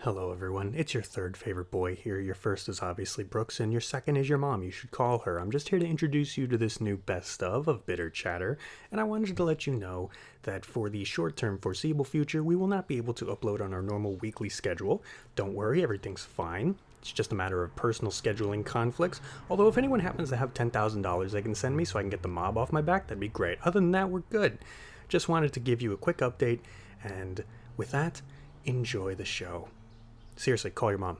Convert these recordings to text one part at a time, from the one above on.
Hello everyone, it's your third favorite boy here. Your first is obviously Brooks, and your second is your mom. You should call her. I'm just here to introduce you to this new best of Bitter Chatter, and I wanted to let you know that for the short-term foreseeable future, we will not be able to upload on our normal weekly schedule. Don't worry, everything's fine. It's just a matter of personal scheduling conflicts, although if anyone happens to have $10,000 they can send me so I can get the mob off my back, that'd be great. Other than that, we're good. Just wanted to give you a quick update, and with that, enjoy the show. Seriously, call your mom.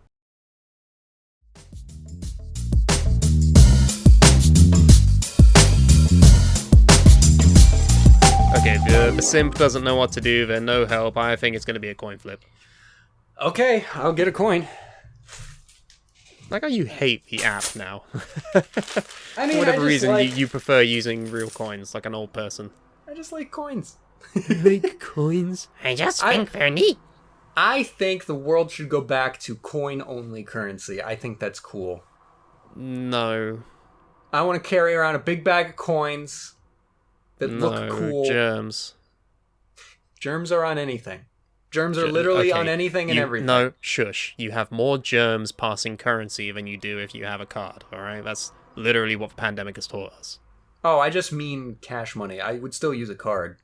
Okay, the simp doesn't know what to do, then no help. I think it's going to be a coin flip. Okay, I'll get a coin. Like how you hate the app now. I mean, For whatever reason, you prefer using real coins, like an old person. I just like coins. Make coins? I just think they're neat. I think the world should go back to coin-only currency. I think that's cool. No. I want to carry around a big bag of coins that look cool. Germs. Germs are on anything. Germs are literally on anything and everything. No, shush. You have more germs passing currency than you do if you have a card, alright? That's literally what the pandemic has taught us. Oh, I just mean cash money. I would still use a card.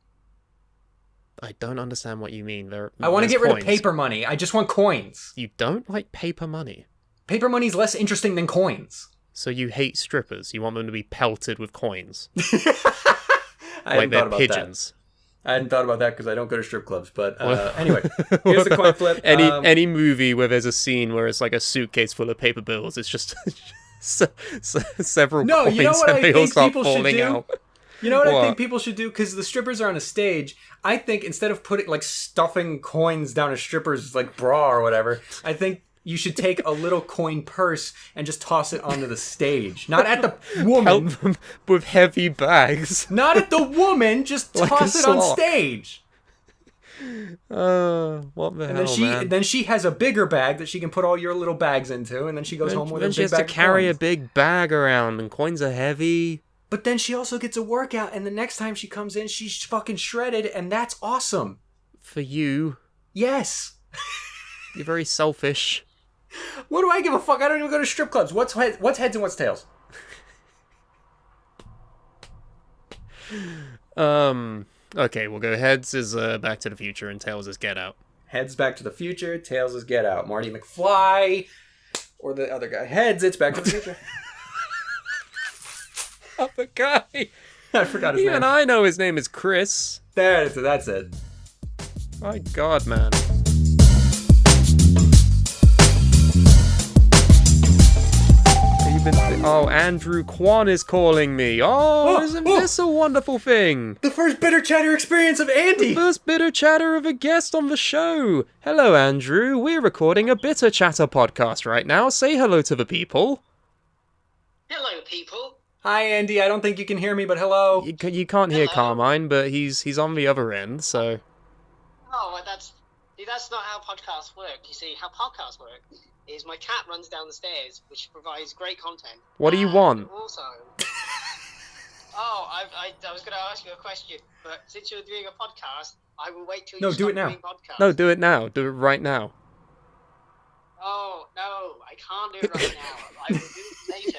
I don't understand what you mean. I want to get rid of paper money. I just want coins. You don't like paper money? Paper money's less interesting than coins. So you hate strippers? You want them to be pelted with coins? Like they're pigeons. I hadn't thought about that because I don't go to strip clubs. But anyway, here's the coin flip. Any movie where there's a scene where it's like a suitcase full of paper bills, it's just several coins you know what and I they all think start people should falling do? out. You know what I think people should do? Because the strippers are on a stage. I think instead of stuffing coins down a stripper's bra or whatever, I think you should take a little coin purse and just toss it onto the stage. Not at the woman. Help them with heavy bags. Not at the woman. Just toss it on stage. What the hell, man? Then she has a bigger bag that she can put all your little bags into, and then she goes home with a big bag. Then she has to carry a big bag around, and coins are heavy. But then she also gets a workout, and the next time she comes in, she's fucking shredded, and that's awesome. For you. Yes. You're very selfish. What do I give a fuck? I don't even go to strip clubs. What's heads and what's tails? Okay, we'll go heads is Back to the Future, and tails is Get Out. Heads Back to the Future, tails is Get Out. Marty McFly, or the other guy. Heads, it's Back to the Future. Other guy. I forgot his name. Even I know his name is Chris. That's it. My God, man. Andrew Kwan is calling me. Isn't this a wonderful thing? The first bitter chatter experience of Andy. The first bitter chatter of a guest on the show. Hello, Andrew. We're recording a bitter chatter podcast right now. Say hello to the people. Hello, people. Hi, Andy. I don't think you can hear me, but hello. You can't hear Carmine, but he's on the other end, so... Oh, well, that's not how podcasts work. You see, how podcasts work is my cat runs down the stairs, which provides great content. What do you want? Also... I was going to ask you a question, but since you're doing a podcast, I will wait till you stop doing podcasts. No, do it now. Do it right now. Oh, no, I can't do it right now. I will do it later.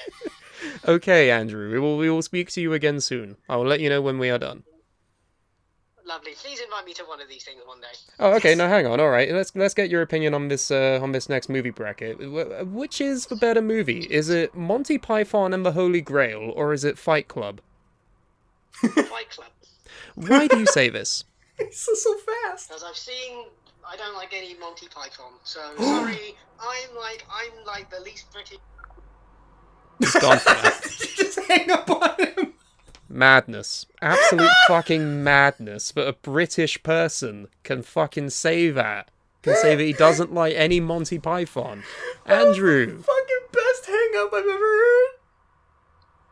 Okay, Andrew, we will speak to you again soon. I will let you know when we are done. Lovely. Please invite me to one of these things one day. Oh, okay. No, hang on. All right, let's get your opinion on this next movie bracket. Which is the better movie? Is it Monty Python and the Holy Grail, or is it Fight Club? Fight Club. Why do you say this? It's so fast. Because I don't like any Monty Python. So sorry, I'm like the least British. He's gone for that. Just hang up on him. Madness. Absolute fucking madness that a British person can fucking say that. Can say that he doesn't like any Monty Python. Andrew. Fucking best hang up I've ever heard.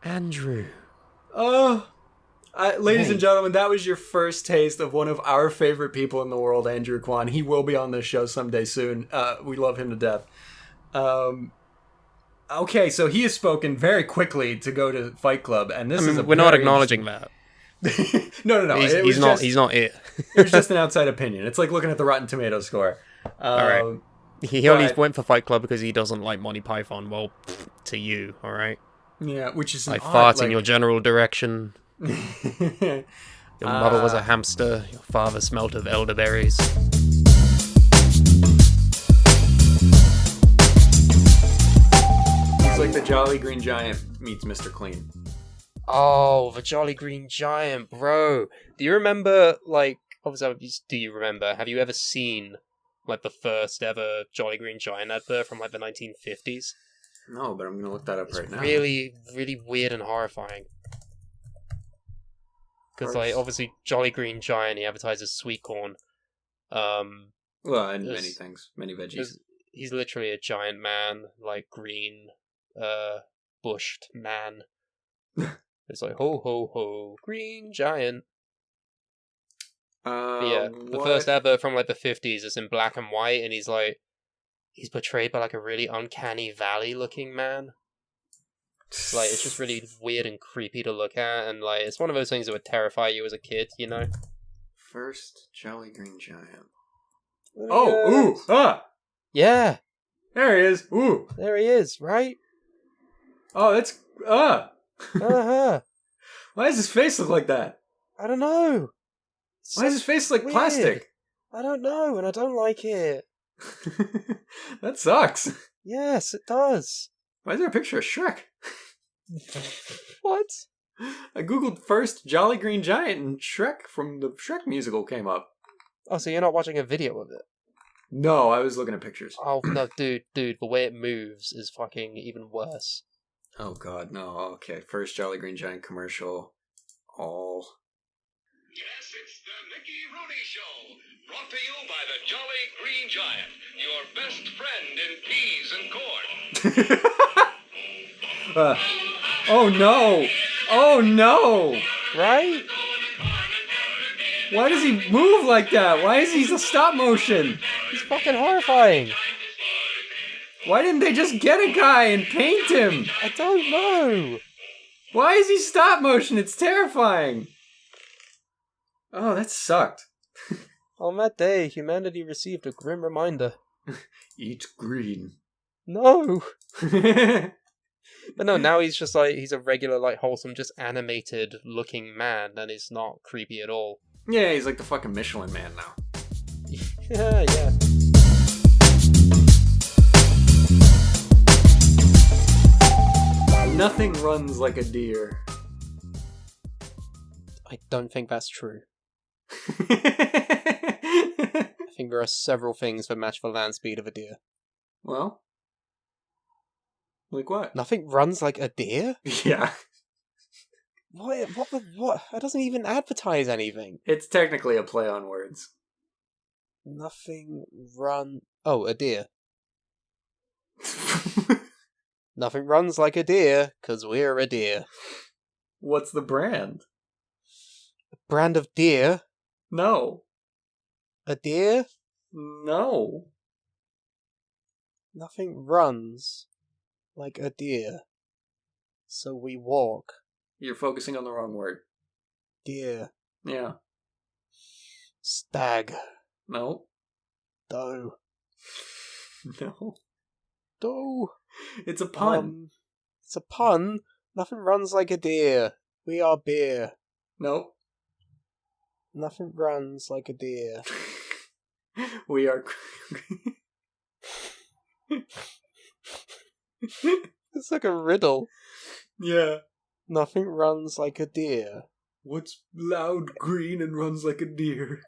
Andrew. Ladies and gentlemen, that was your first taste of one of our favorite people in the world, Andrew Kwan. He will be on this show someday soon. We love him to death. Okay, so he has spoken very quickly to go to Fight Club, and we're not acknowledging that. No. He's not it. It was just an outside opinion. It's like looking at the Rotten Tomatoes score. All right. He only But- went for Fight Club because he doesn't like Monty Python. Well, to you, alright? Yeah, which is I fart in your general direction. Your mother was a hamster. Your father smelt of elderberries. He's like the Jolly Green Giant meets Mr. Clean. Oh, the Jolly Green Giant, bro. Do you remember, like, obviously, do you remember, have you ever seen, like, the first ever Jolly Green Giant advert from, like, the 1950s? No, but I'm gonna look that up right now. Really, really weird and horrifying. Because, like, obviously, Jolly Green Giant, he advertises sweet corn. Well, and many things, many veggies. He's literally a giant man, like, green, bushed man. It's like, ho, ho, ho, green giant. Yeah, the first advert from, like, the 50s is in black and white, and he's portrayed by, like, a really uncanny valley-looking man. Like, it's just really weird and creepy to look at, and, like, it's one of those things that would terrify you as a kid, you know? First Jolly Green Giant. Oh, ooh, ah! Yeah, There he is, ooh! there he is, right? Oh, that's, Uh-huh. Why does his face look like that? I don't know. Why does his face look weird. plastic? I don't know, and I don't like it. That sucks. Yes, it does. Why is there a picture of Shrek? What? I googled first Jolly Green Giant and Shrek from the Shrek musical came up. Oh, so you're not watching a video of it? No, I was looking at pictures. Oh, no, dude, the way it moves is fucking even worse. Oh god, no, okay. First Jolly Green Giant commercial. All. Yes, it's the Mickey Rooney Show, brought to you by the Jolly Green Giant, your best friend in peas and corn. Oh no! Oh no! Right? Why does he move like that? Why is he stop motion? He's fucking horrifying. Why didn't they just get a guy and paint him? I don't know. Why is he stop motion? It's terrifying. Oh, that sucked. On that day, humanity received a grim reminder. Eat green. No! But no, now he's just like, he's a regular, like, wholesome, just animated looking man, and it's not creepy at all. Yeah, he's like the fucking Michelin Man now. Yeah. Nothing runs like a deer. I don't think that's true. I think there are several things that match the land speed of a deer. Well, like what? Nothing runs like a deer? Yeah. What? That doesn't even advertise anything. It's technically a play on words. Nothing run... Oh, a deer. Nothing runs like a deer, 'cause we're a deer. What's the brand? A brand of deer? No. A deer? No. Nothing runs like a deer. So we walk. You're focusing on the wrong word. Deer. Yeah. Stag. No. Doe. No. Doe. It's a pun. It's a pun. Nothing runs like a deer. We are beer. Nope. Nothing runs like a deer. We are... It's like a riddle. Yeah. Nothing runs like a deer. What's loud, green, and runs like a deer?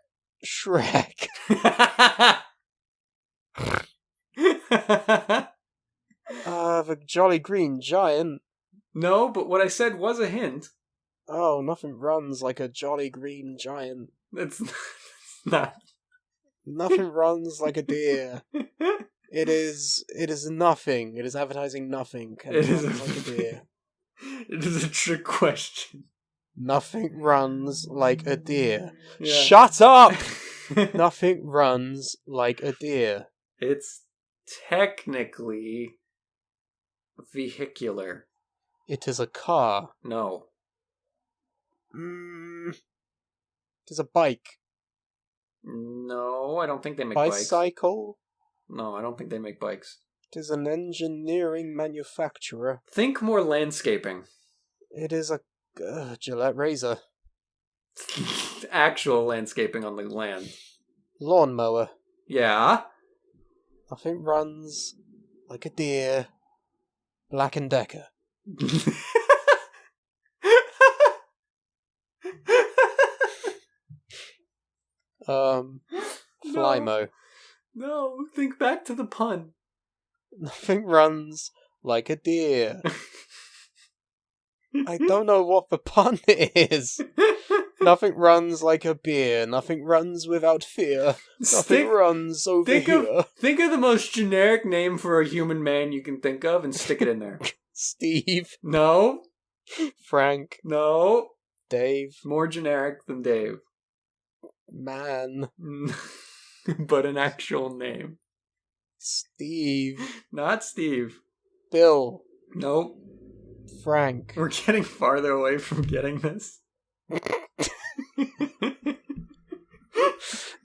Shrek. The Jolly Green Giant. No, but what I said was a hint. Oh, nothing runs like a Jolly Green Giant. It's not. Nothing runs like a deer. It is nothing. It is advertising nothing. And It is runs like a deer. It is a trick question. Nothing runs like a deer. Yeah. Shut up! Nothing runs like a deer. It's technically vehicular. It is a car. No. It is a bike. No, I don't think they make bikes. Bicycle? No, I don't think they make bikes. It is an engineering manufacturer. Think more landscaping. It is a Gillette razor. Actual landscaping on the land. Lawnmower. Yeah? Nothing runs like a deer. Black and Decker. Flymo. No, think back to the pun. Nothing runs like a deer. I don't know what the pun is. Nothing runs like a beer. Nothing runs without fear. Nothing runs over here. Think of the most generic name for a human man you can think of and stick it in there. Steve. No. Frank. No. Dave. More generic than Dave. Man. But an actual name. Steve. Not Steve. Bill. Nope. Frank. We're getting farther away from getting this.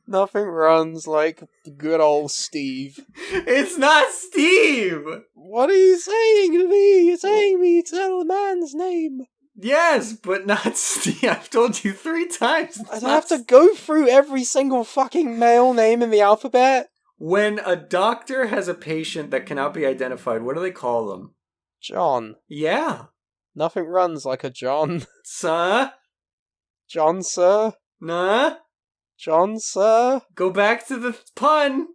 Nothing runs like the good old Steve. It's not Steve! What are you saying to me? You're saying me to tell the man's name. Yes, but not Steve. I've told you 3 times. I have to go through every single fucking male name in the alphabet. When a doctor has a patient that cannot be identified, what do they call them? John. Yeah. Nothing runs like a John. Sir? John, sir? Nah? John, sir? Go back to the pun.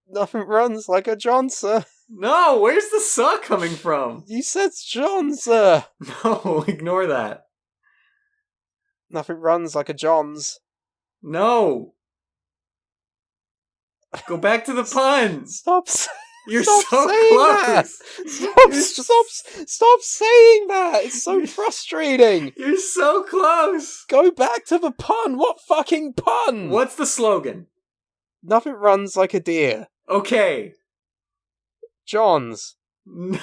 Nothing runs like a John, sir. No, where's the "sir" coming from? You said John, sir. No, ignore that. Nothing runs like a John's. No. Go back to the pun. Stop. You're Stop so saying close. That. Stop saying that. It's so frustrating. You're so close. Go back to the pun. What fucking pun? What's the slogan? Nothing runs like a deer. Okay. John's. No.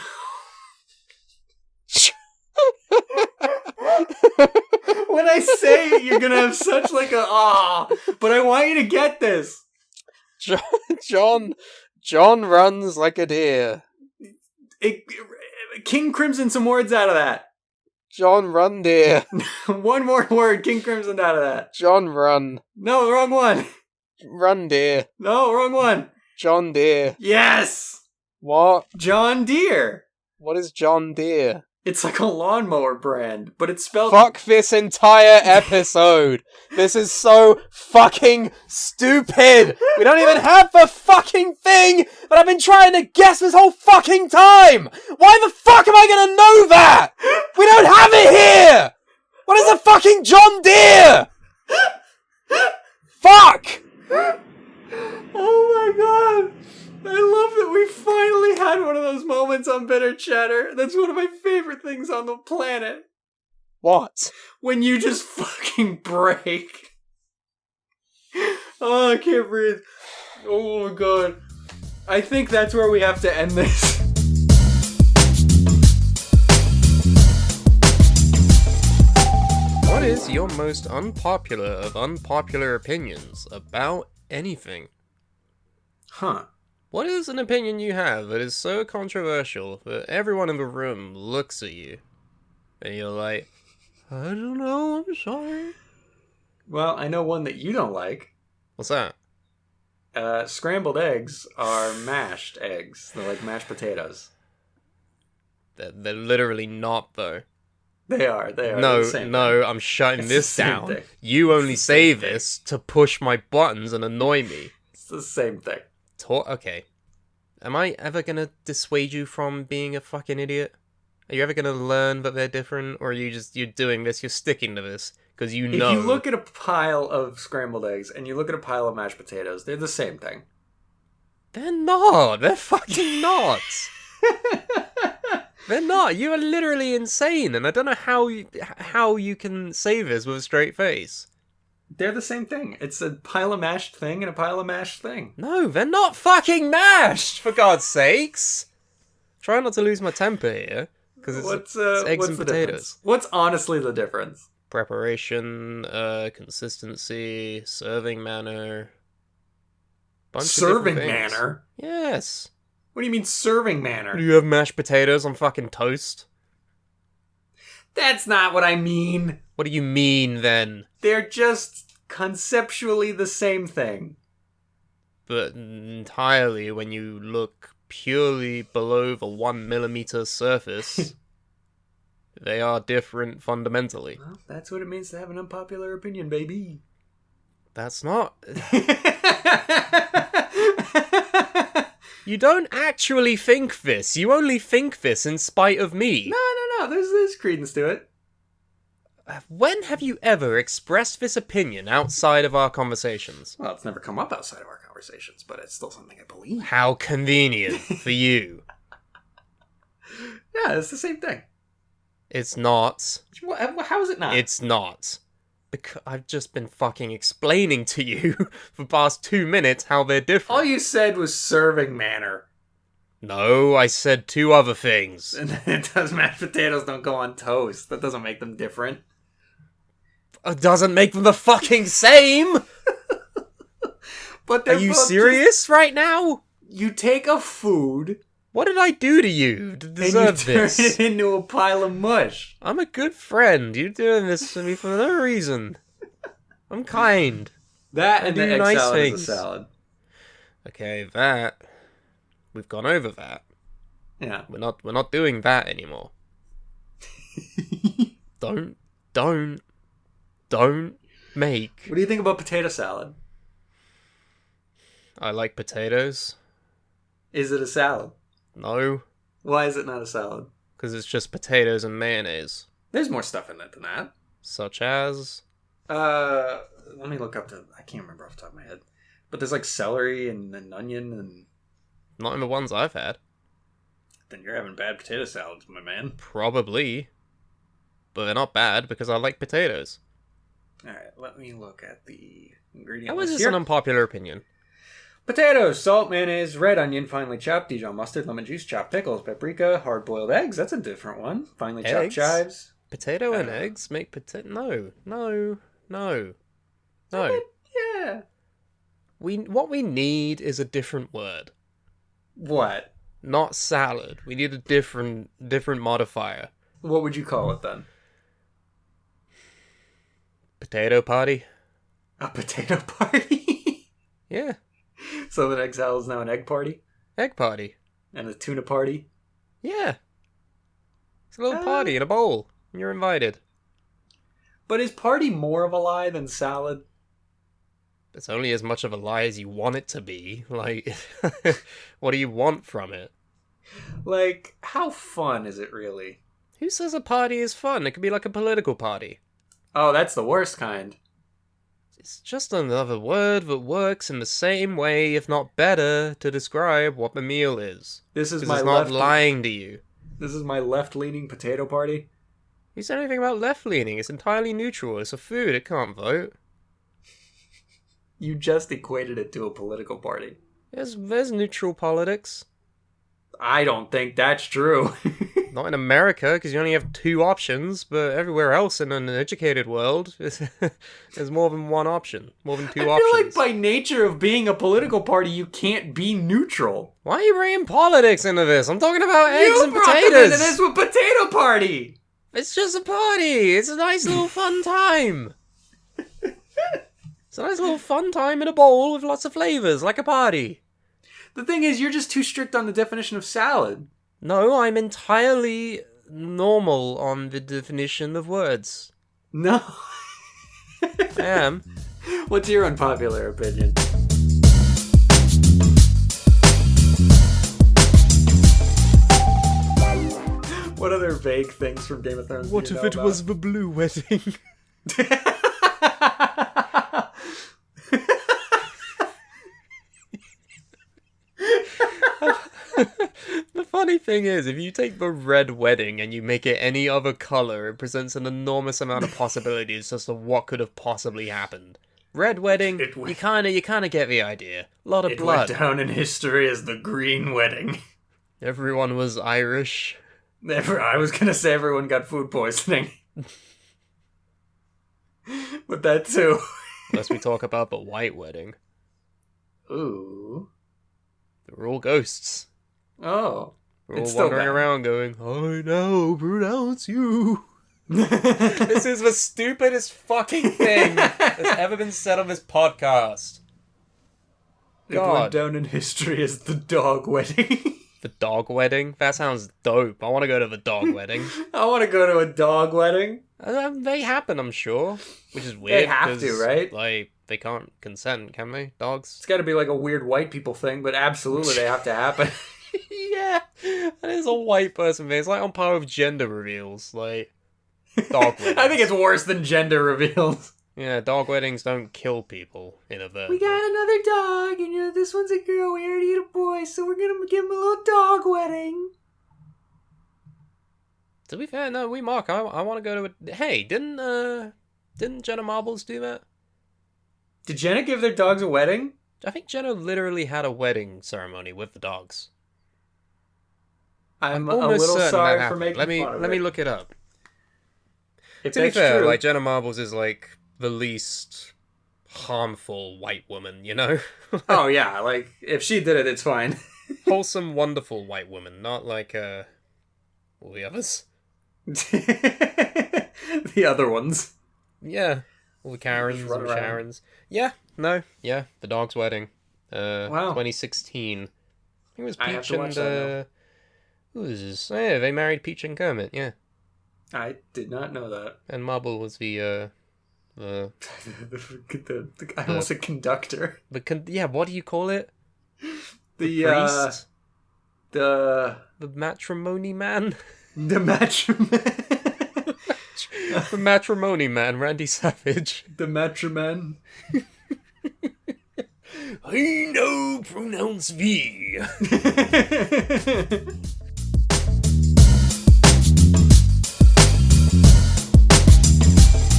When I say it, you're gonna have such like a but I want you to get this. John runs like a deer. King Crimson some words out of that. John run deer. One more word, King Crimson out of that. John run. No, wrong one. Run deer. No, wrong one. John Deere. Yes! What? John Deere. What is John Deere? It's like a lawnmower brand, but it's spelled... Fuck this entire episode. This is so fucking stupid. We don't even have the fucking thing that I've been trying to guess this whole fucking time. Why the fuck am I gonna know that? We don't have it here. What is a fucking John Deere? Fuck. Oh my god. I love that we finally had one of those moments on Bitter Chatter. That's one of my favorite things on the planet. What? When you just fucking break. Oh, I can't breathe. Oh my god. I think that's where we have to end this. What is your most unpopular of unpopular opinions about anything? Huh. What is an opinion you have that is so controversial that everyone in the room looks at you and you're like, I don't know, I'm sorry. Well, I know one that you don't like. What's that? Scrambled eggs are mashed eggs. They're like mashed potatoes. They're literally not, though. They are. No, I'm shutting this down. Thing. You only say this to push my buttons and annoy me. It's the same thing. Okay. Am I ever gonna dissuade you from being a fucking idiot? Are you ever gonna learn that they're different? Or are you're doing this, you're sticking to this? Because you know... If you look at a pile of scrambled eggs and you look at a pile of mashed potatoes, they're the same thing. They're not! They're fucking not! They're not! You are literally insane, and I don't know how you can say this with a straight face. They're the same thing. It's a pile of mashed thing and a pile of mashed thing. No, they're not fucking mashed, for God's sakes! Try not to lose my temper here, because it's eggs and potatoes. Difference? What's honestly the difference? Preparation, consistency, serving manner, Bunch Serving of different things. manner? Yes. What do you mean serving manner? Do you have mashed potatoes on fucking toast? That's not what I mean. What do you mean, then? They're just conceptually the same thing. But entirely when you look purely below the 1 millimeter surface, they are different fundamentally. Well, that's what it means to have an unpopular opinion, baby. That's not... You don't actually think this. You only think this in spite of me. No. There's credence to it. When have you ever expressed this opinion outside of our conversations? Well, it's never come up outside of our conversations, but it's still something I believe. How convenient for you. Yeah, it's the same thing. It's not. How is it not? It's not. Because I've just been fucking explaining to you for the past 2 minutes how they're different. All you said was serving manner. No, I said 2 other things. And then it does mashed potatoes don't go on toast. That doesn't make them different. It doesn't make them the fucking same! But Are you serious right now? You take a food What did I do to you to and deserve you turn this? it into a pile of mush. I'm a good friend. You're doing this to me for no reason. I'm kind. That I and do the egg nice salad things. is a salad. Okay, that. We've gone over that. Yeah. We're not doing that anymore. Don't make. What do you think about potato salad? I like potatoes. Is it a salad? No, Why is it not a salad? because it's just potatoes and mayonnaise. There's more stuff in it than that. Such as... Let me look up I can't remember off the top of my head. But there's like celery and an onion and... Not in the ones I've had. Then you're having bad potato salads, my man. Probably. But they're not bad because I like potatoes. Alright, let me look at the ingredient How is list this here. an unpopular opinion? Potatoes, salt, mayonnaise, red onion, finely chopped, Dijon mustard, lemon juice, chopped pickles, paprika, hard-boiled eggs. That's a different one. Finely chopped Eggs? chives. Potato and Uh, eggs make potato... No. Yeah. What we need is a different word. What? Not salad. We need a different modifier. What would you call it then? Potato party? A potato party? Yeah. So an egg salad is now an egg party? Egg party. And a tuna party? Yeah. It's a little party in a bowl. And you're invited. But is party more of a lie than salad? It's only as much of a lie as you want it to be. Like, what do you want from it? Like, how fun is it really? Who says a party is fun? It could be like a political party. Oh, that's the worst kind. It's just another word that works in the same way, if not better, to describe what the meal is. This is 'Cause my it's not left. lying to you. This is my left-leaning potato party. Who said anything about left-leaning? It's entirely neutral. It's a food. It can't vote. You just equated it to a political party. There's neutral politics. I don't think that's true. Not in America, because you only have 2 options, but everywhere else in an educated world, there's more than 1 option. More than 2 I feel options. like by nature of being a political party, you can't be neutral. Why are you bringing politics into this? I'm talking about eggs you and brought them potatoes. into this with potato party. It's just a party. It's a nice little fun time. It's a nice little fun time in a bowl with lots of flavors, like a party. The thing is, you're just too strict on the definition of salad. No, I'm entirely normal on the definition of words. No. I am. What's your unpopular opinion? What other vague things from Game of Thrones do you know about? the blue wedding? The funny thing is, if you take the red wedding and you make it any other color, it presents an enormous amount of possibilities as to what could have possibly happened. Red wedding, It went- you kind of get the idea. A lot of It blood. went down in history as the Green Wedding. Everyone was Irish. I was gonna say everyone got food poisoning. But that too. Unless we talk about the white wedding. Ooh. They're all ghosts. Oh. They're all It's still wandering bad. around going, I now pronounce you. This is the stupidest fucking thing that's ever been said on this podcast. It went down in history as the dog wedding. The dog wedding? That sounds dope. I want to go to the dog wedding. I want to go to a dog wedding. They happen, I'm sure. Which is weird. They have to, 'cause, right? Like, they can't consent, can they? Dogs? It's got to be like a weird white people thing, but absolutely they have to happen. Yeah, that is a white person thing. It's like on par with gender reveals. Like, dog weddings. I think it's worse than gender reveals. Yeah, dog weddings don't kill people in a We got another dog, and this one's a girl. We already had a boy, so we're gonna give him a little dog wedding. To be fair, no, Mark. I want to go to a... Hey, didn't Jenna Marbles do that? Did Jenna give their dogs a wedding? I think Jenna literally had a wedding ceremony with the dogs. I'm a Almost little certain sorry that for happened. making fun of Let me it. look it up. If To be that's fair, true, like Jenna Marbles is like the least harmful white woman, you know? oh yeah, like if she did it, it's fine. Wholesome, wonderful white woman, not like all the others. The other ones. Yeah, all the Karens, Just all run the around. Sharons. Yeah, no, yeah, the dog's wedding. Wow. 2016. I think it was I have Peach to watch and that who was this? Oh, yeah, they married Peach and Kermit. Yeah, I did not know that. and Marble was the I almost said conductor. yeah. What do you call it? The Priest? the The matrimony man. the matrimony. The matrimony man, Randy Savage. The matriman. I now pronounce thee.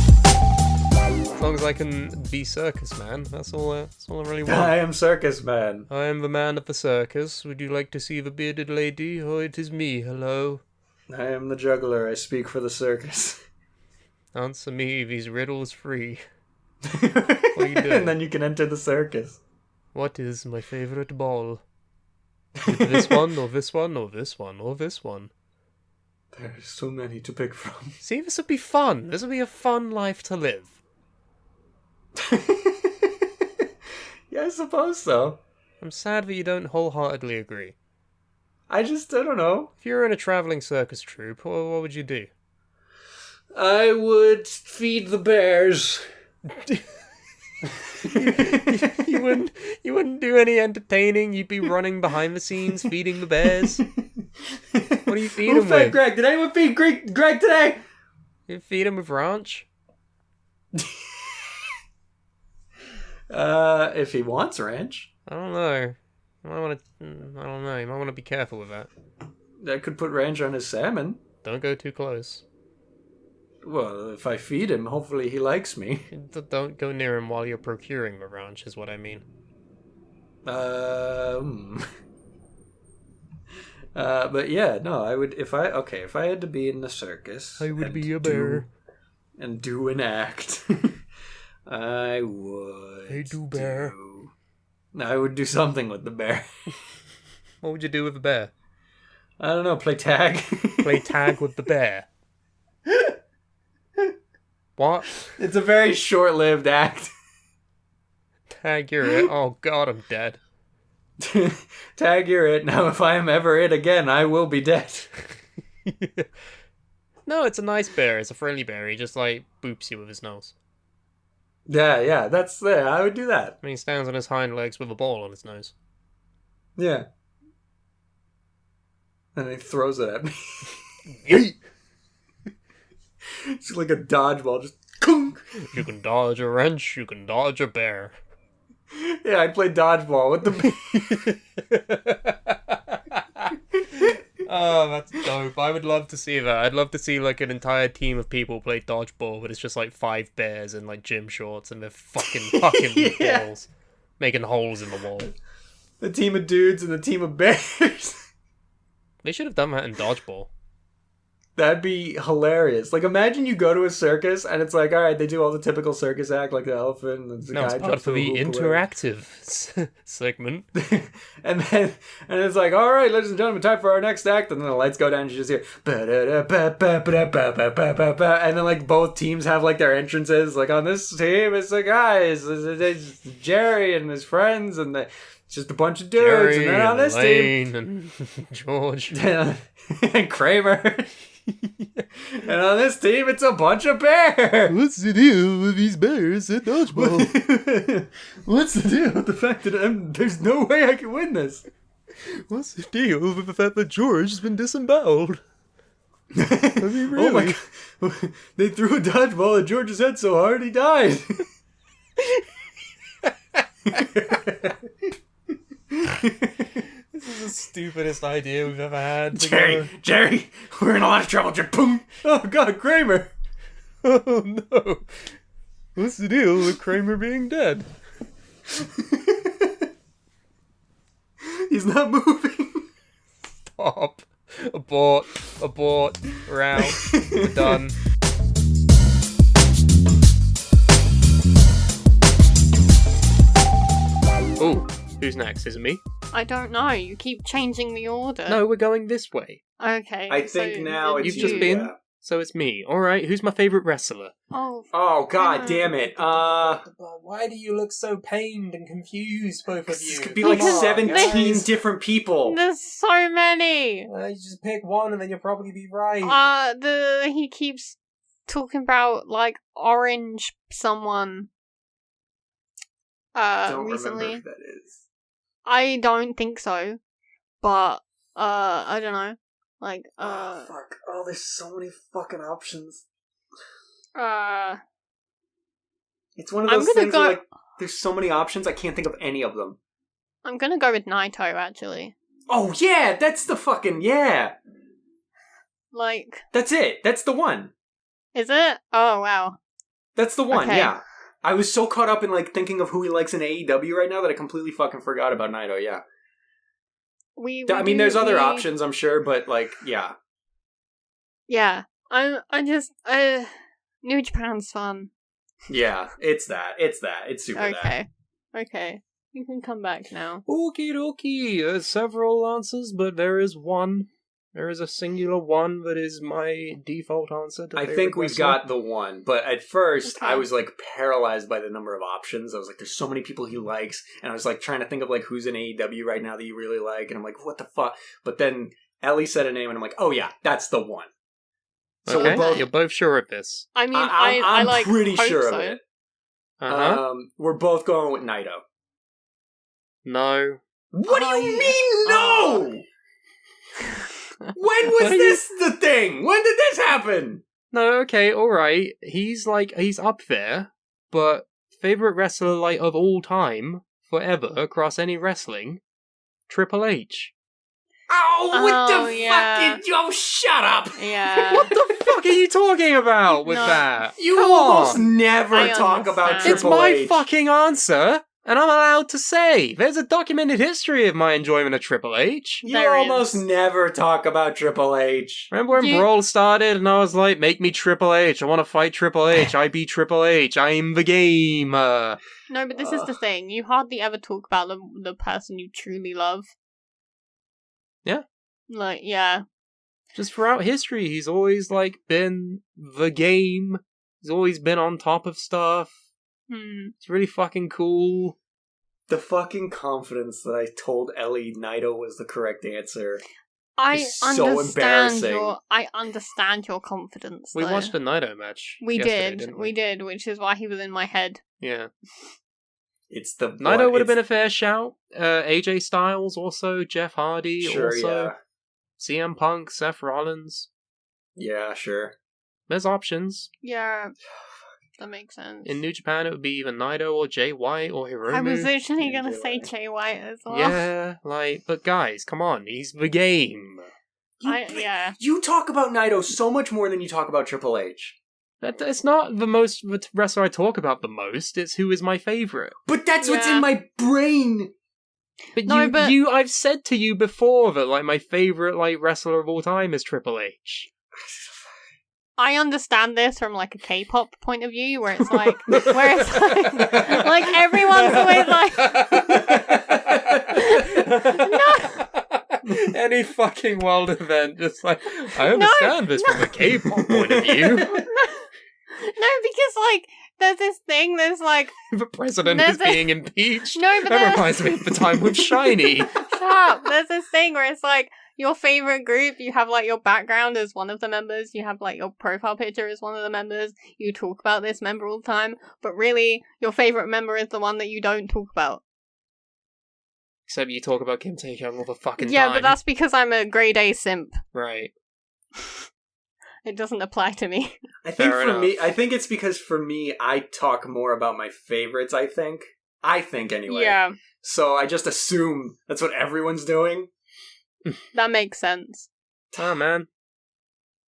As long as I can be Circus Man, that's all I really want. I am Circus Man. I am the man of the circus. Would you like to see the bearded lady? Oh, it is me. Hello. I am the juggler. I speak for the circus. Answer me these riddles free. are you doing? And then you can enter the circus. What is my favorite ball? Is it this one, or this one, or this one, or this one? There's so many to pick from. See, this would be fun. This would be a fun life to live. Yeah, I suppose so. I'm sad that you don't wholeheartedly agree. I don't know. If you were in a travelling circus troupe, what would you do? I would feed the bears. you wouldn't do any entertaining. You'd be running behind the scenes, feeding the bears. What do you feed Who them fed with? Greg? Did anyone feed Greg today? You feed them with ranch? If he wants ranch, I don't know. I don't know. You might want to be careful with that. I could put ranch on his salmon. Don't go too close. Well, if I feed him, hopefully he likes me. Don't go near him while you're procuring the ranch, is what I mean. But yeah, no, I would if I had to be in the circus, I would and be a bear. and do an act. I would. Hey, do bear. I would do something with the bear. What would you do with the bear? I don't know. Play tag. Play tag with the bear. What? It's a very short-lived act. Tag, you're it. Oh god, I'm dead. Tag, you're it. Now, if I am ever it again, I will be dead. No, it's a nice bear. It's a friendly bear. He just, like, boops you with his nose. Yeah, that's there. I would do that. And he stands on his hind legs with a ball on his nose. Yeah. And he throws it at me. It's like a dodgeball, just kunk. You can dodge a wrench, you can dodge a bear. Yeah, I play dodgeball with the Oh, that's dope. I would love to see that. I'd love to see, like, an entire team of people play dodgeball, but it's just, like, 5 bears in, like, gym shorts, and they're fucking Yeah. balls. Making holes in the wall. the team of dudes and the team of bears. They should have done that in dodgeball. That'd be hilarious. Like, imagine you go to a circus and it's like, all right, they do all the typical circus act, like the elephant and the No, guy it's part jumps for through a the hoop or whatever. interactive segment. and it's like, all right, ladies and gentlemen, time for our next act. And then the lights go down and you just hear, and then like both teams have like their entrances. Like on this team, it's the guys, it's Jerry and his friends, and it's just a bunch of dudes. Jerry and then on this team, and George. and Kramer. And on this team, it's a bunch of bears. What's the deal with these bears at dodgeball? What's the deal with the fact that there's no way I can win this? What's the deal with the fact that George has been disemboweled? I mean, really? Oh my god. They threw a dodgeball at George's head so hard he died. This is the stupidest idea we've ever had. Jerry, we're in a lot of trouble. Boom. Oh god, Kramer. Oh no. What's the deal with Kramer being dead? He's not moving. Stop. Abort. We're out. We're done. Oh, who's next? Is it me? I don't know. You keep changing the order. No, we're going this way. Okay. I think now it's You've just been, so it's me. Alright, who's my favourite wrestler? Oh god damn it. Why do you look so pained and confused, both of This you? could be like Because 17 different people. There's so many. You just pick one and then you'll probably be right. He keeps talking about like orange someone. Don't Recently. remember who that is. I don't think so, but I don't know. Like Fuck. Oh, there's so many fucking options. It's one of I'm those gonna things go- where, like, there's so many options, I can't think of any of them. I'm gonna go with Naito actually. Oh, yeah! That's the fucking, yeah! Like, That's it! That's the one! is it? Oh wow. That's the one, Okay. yeah. I was so caught up in, like, thinking of who he likes in AEW right now that I completely fucking forgot about Naito, yeah. I mean, there's other options, I'm sure, but, like, yeah. Yeah, I just New Japan's fun. Yeah, it's that. It's super that. Okay. You can come back now. Okie dokie. There's several answers, but there is one. There is a singular one that is my default answer to I favorite think we've wrestler. got the one, but at first Okay. I was like paralyzed by the number of options. I was like, there's so many people he likes, and I was like trying to think of like who's in AEW right now that you really like, and I'm like, what the fuck? But then Ellie said a name, and I'm like, oh yeah, that's the one. So Okay, we're both. you're both sure of this. I mean, I'm I like pretty hope sure so. of it. Uh-huh. We're both going with Naito. No. What do you mean no? When was What are this the thing? When did this happen? No, okay, alright. He's up there, but favorite wrestler, like, of all time, forever, across any wrestling, Triple H. Oh, what Oh, the yeah. fucking... Oh, shut up! Yeah. What the fuck are you talking about with No. that? You Come almost on. never I talk about understand. It's Triple my H. fucking answer, and I'm allowed to say. There's a documented history of my enjoyment of Triple H. You There almost is. never talk about Triple H. Remember when You- Brawl started and I was like, make me Triple H, I want to fight Triple H, I be Triple H, I'm the game. No, but this is the thing. You hardly ever talk about the person you truly love. Yeah. Like, yeah. Just throughout history, he's always, like, been the game. He's always been on top of stuff. It's really fucking cool. The fucking confidence that I told Ellie Naito was the correct answer. I It's so embarrassing. I understand your confidence. We though. watched a Naito match. We yesterday, did. didn't We did, which is why he was in my head. Yeah. It's the... Naito would have been a fair shout. AJ Styles also, Jeff Hardy Sure, also. yeah. CM Punk, Seth Rollins. Yeah, sure. There's options. Yeah. That makes sense. In New Japan, it would be either Naito or Jay White or Hiromu. I was literally Yeah, gonna Jay say White. Jay White as well. Yeah, like, but guys, come on, he's the game. Yeah. You talk about Naito so much more than you talk about Triple H. It's not the wrestler I talk about the most, it's who is my favourite. But that's what's Yeah. in my brain. But No, but- I've said to you before that, like, my favourite, like, wrestler of all time is Triple H. I understand this from like a K-pop point of view, where it's like, like everyone's always like, no. Any fucking world event, just like, I understand this from a K-pop point of view. No, because like there's this thing. There's like The president is being impeached. No, but that reminds me of the time with Shiny. Shut up. There's this thing where it's like your favorite group. You have like your background as one of the members. You have like your profile picture as one of the members. You talk about this member all the time, but really your favorite member is the one that you don't talk about. Except you talk about Kim Tae-hyung all the fucking time. Yeah, but that's because I'm a grade A simp. Right. It doesn't apply to me. I think Fair for enough. me, I think it's because for me, I talk more about my favorites. I think anyway. Yeah, So I just assume that's what everyone's doing. that makes sense. Oh, man.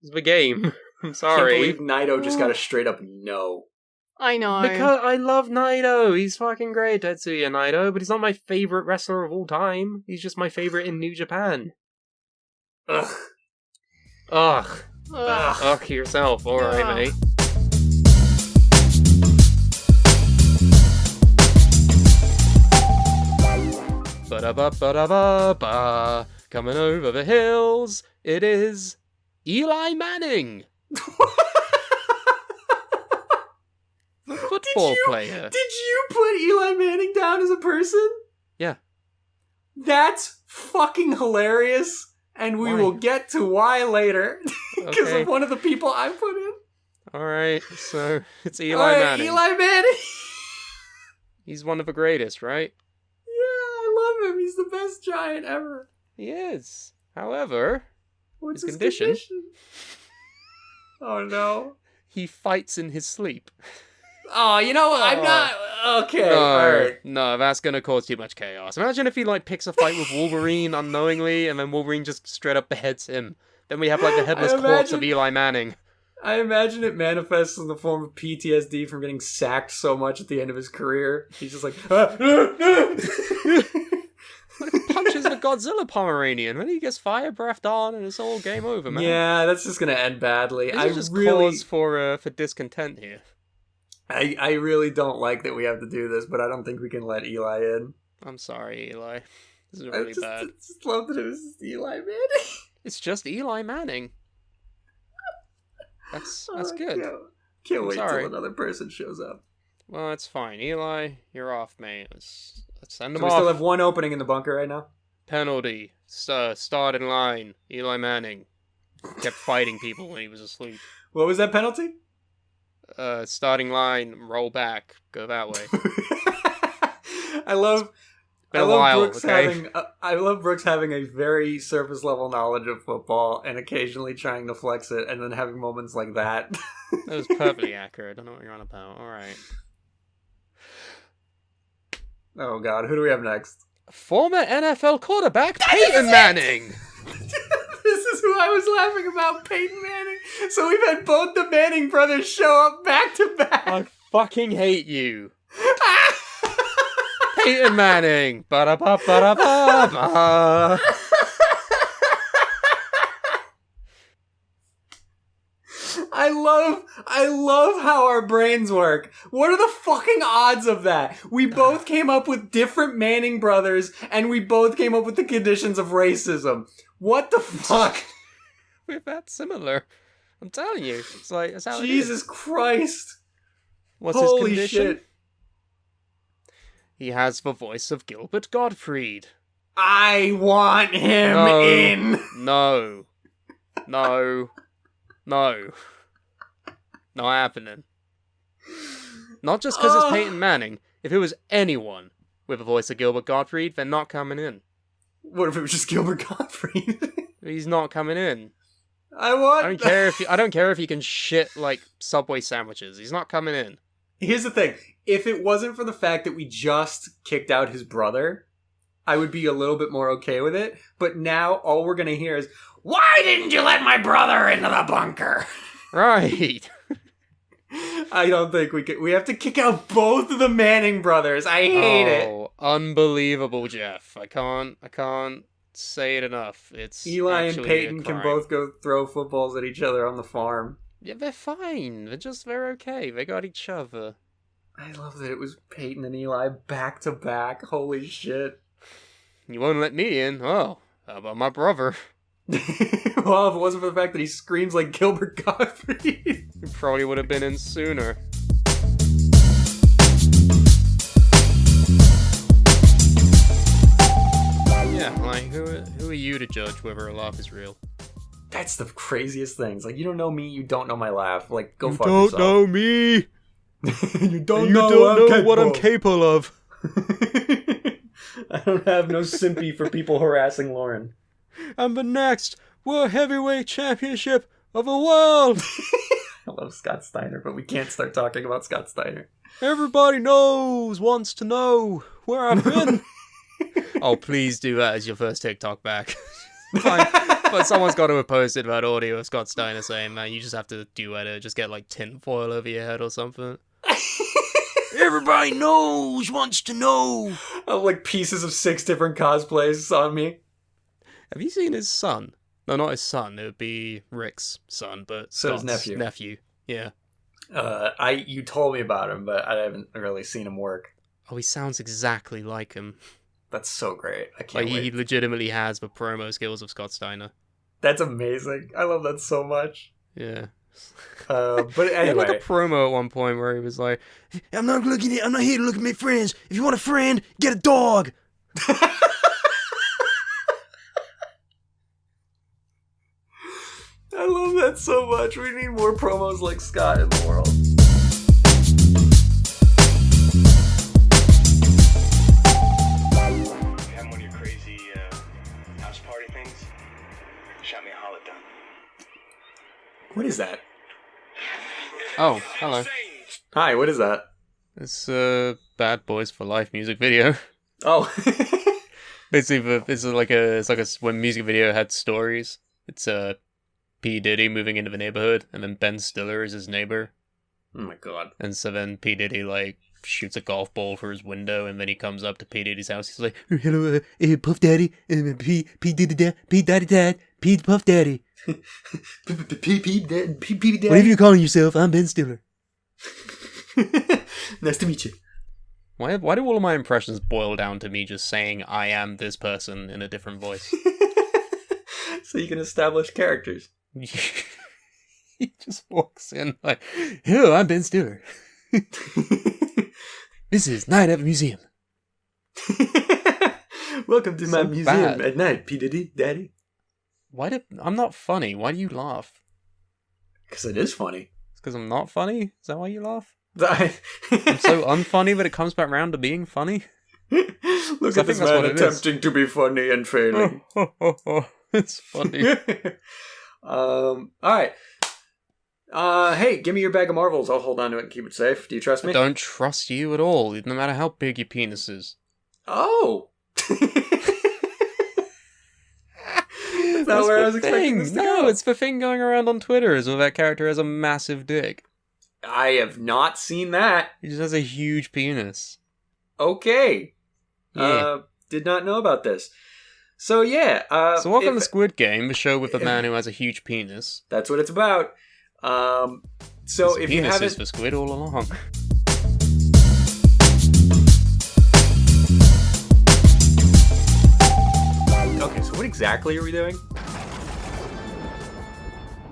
It's the game. I'm Can't sorry. believe Naito just got a straight up no. I know. Because I love Naito. He's fucking great, Tetsuya Naito, but he's not my favorite wrestler of all time. He's just my favorite in New Japan. Ugh. Ugh. Ugh. Ugh yourself. Alright, Ugh. mate. Ba-da-ba-ba-da-ba-ba. Coming over the hills, it is Eli Manning. The football player. Did you put Eli Manning down as a person? Yeah. That's fucking hilarious, and we Why? will get to why later because Okay. of one of the people I put in. Alright, so it's Eli All right, Manning. Eli Manning. He's one of the greatest, right? Yeah, I love him. He's the best giant ever. He is. However, What's His his condition? Oh no. he fights in his sleep. Oh, you know what? I'm not. Okay, alright. No, that's gonna cause too much chaos. Imagine if he like picks a fight with Wolverine unknowingly, and then Wolverine just straight up beheads him. Then we have like the headless corpse of Eli Manning. I imagine it manifests in the form of PTSD from getting sacked so much at the end of his career. He's just like, Punches the Godzilla Pomeranian, then he gets fire breathed on, and it's all game over, man. yeah, that's just gonna end badly. This is just cause for discontent here. I really don't like that we have to do this, but I don't think we can let Eli in. I'm sorry, Eli. This is I really just, bad. I just love that it was just Eli Manning. It's just Eli Manning. That's Oh, good. Can't I'm wait sorry. till another person shows up. Well, it's fine. Eli, you're off, mate. Let's send him So we off. still have one opening in the bunker right now. Penalty. Start in line. Eli Manning kept fighting people when he was asleep. What was that penalty? Starting line, roll back, go that way. I love Been a while, Brooks okay? I love Brooks having a very surface level knowledge of football and occasionally trying to flex it and then having moments like that. That was perfectly accurate. I don't know what you're on about. Alright. Oh god, who do we have next? Former NFL quarterback Peyton Manning! This is who I was laughing about, Peyton Manning. So we've had both the Manning brothers show up back to back. I fucking hate you. Peyton Manning! Ba-da-ba-ba-da-ba-ba. I love how our brains work. What are the fucking odds of that? We both came up with different Manning brothers, and we both came up with the conditions of racism. What the fuck? We're that similar. I'm telling you. It's like, that's how Jesus it is. Christ. What's Holy his condition? shit. He has the voice of Gilbert Gottfried. I want him No. in. No. No. No. Not happening. Not just because it's Peyton Manning. If it was anyone with a voice of Gilbert Gottfried, they're not coming in. What if it was just Gilbert Gottfried? He's not coming in. I want. I don't care if he can shit like Subway sandwiches. He's not coming in. Here's the thing. If it wasn't for the fact that we just kicked out his brother, I would be a little bit more okay with it. But now all we're going to hear is, why didn't you let my brother into the bunker? Right. I don't think we could. We have to kick out both of the Manning brothers. I hate it. Oh, unbelievable, Jeff. I can't say it enough. It's Eli and actually Peyton a can crime. both go throw footballs at each other on the farm. Yeah, they're fine. They're okay. They got each other. I love that it was Peyton and Eli back to back. Holy shit. You won't let me in? Oh, how about my brother? Well, if it wasn't for the fact that he screams like Gilbert Gottfried. He probably would have been in sooner. Yeah, like, who are you to judge whether a laugh is real? That's the craziest thing. It's like, you don't know me, you don't know my laugh. Like, go You fuck don't yourself. know me! You don't You know, don't know what I'm capable of! I don't have no sympathy for people harassing Lauren. I'm the next World Heavyweight Championship of the world! I love Scott Steiner, but we can't start talking about Scott Steiner. Everybody wants to know where I've been. Oh, please do that as your first TikTok back. Fine. But someone's got to have posted that audio of Scott Steiner saying that. You just have to duet it. Just get like tinfoil over your head or something. Everybody wants to know. I have like pieces of 6 different cosplays on me. Have you seen his son? No, not his son. It would be Rick's son, but So his Scott's nephew. Nephew, yeah. You told me about him, but I haven't really seen him work. Oh, he sounds exactly like him. That's so great. I can't Like, wait. he legitimately has the promo skills of Scott Steiner. That's amazing. I love that so much. Yeah. But He had anyway. like a promo at one point where he was like, I'm not here to look at my friends. If you want a friend, get a dog. I love that so much. We need more promos like Scott in the world. You having one of your crazy house party things? Shot me a holler down. What is that? Oh, hello. Hi, what is that? It's Bad Boys for Life music video. Oh. Basically, it's like a when music video had stories. It's P. Diddy moving into the neighborhood, and then Ben Stiller is his neighbor. Oh my god. And so then P. Diddy, like, shoots a golf ball through his window, and then he comes up to P. Diddy's house. He's like, hello, Puff Daddy, P. Daddy Dad, P. Daddy Dad, P. Puff Daddy. Whatever you're calling yourself, I'm Ben Stiller. Nice to meet you. Why do all of my impressions boil down to me just saying I am this person in a different voice? So you can establish characters. He just walks in like, hello, I'm Ben Stiller. This is Night at the Museum. Welcome to my So museum bad. at night, P. Diddy, Daddy. I'm not funny. Why do you laugh? Because it is funny. It's because I'm not funny? Is that why you laugh? I'm I'm so unfunny that it comes back round to being funny? Look I at think this that's man what it is. attempting to be funny and failing. It's funny. Alright. Hey, give me your bag of marbles. I'll hold on to it and keep it safe. Do you trust I me? don't trust you at all, no matter how big your penis is. Oh! That's not where I was expecting this to No, go. it's the thing going around on Twitter is where that character has a massive dick. I have not seen that. He just has a huge penis. Okay. Yeah. Did not know about this. So yeah. So welcome if- to Squid Game, the show with the man who has a huge penis. That's what it's about. So His if you penis haven't, is for squid all along. okay. So what exactly are we doing?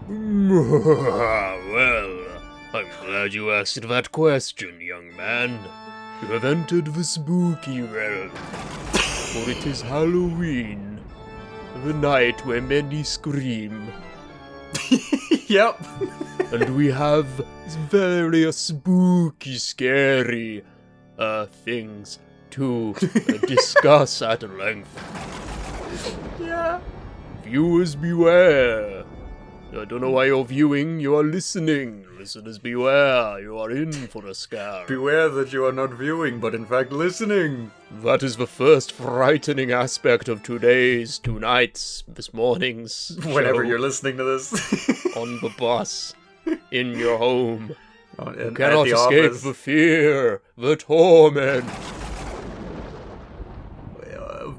Well, I'm glad you asked that question, young man. You have entered the spooky realm. For it is Halloween, the night where many scream. Yep. And we have very spooky, scary things to discuss at length. Yeah. Viewers beware. I don't know why you're viewing, you are listening. Listeners beware, you are in for a scare. Beware that you are not viewing, but in fact listening. That is the first frightening aspect of tonight's, this morning's Whenever show you're listening to this. on the bus, in your home. Oh, You at cannot the escape office. the fear, the torment.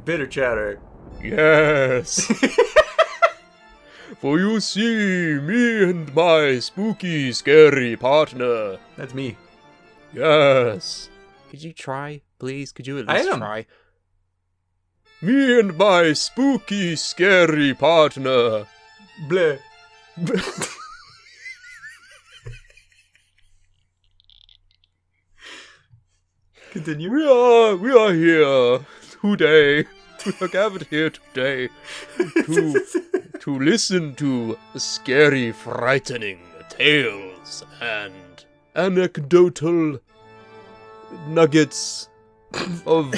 Bitter chatter. Yes. For you see, me and my spooky, scary partner. That's me. Yes. Could you try, please? Could you at I least am. try? Me and my spooky, scary partner. Bleh. Continue. We are here today. We are gathered here today to listen to scary, frightening tales and anecdotal nuggets of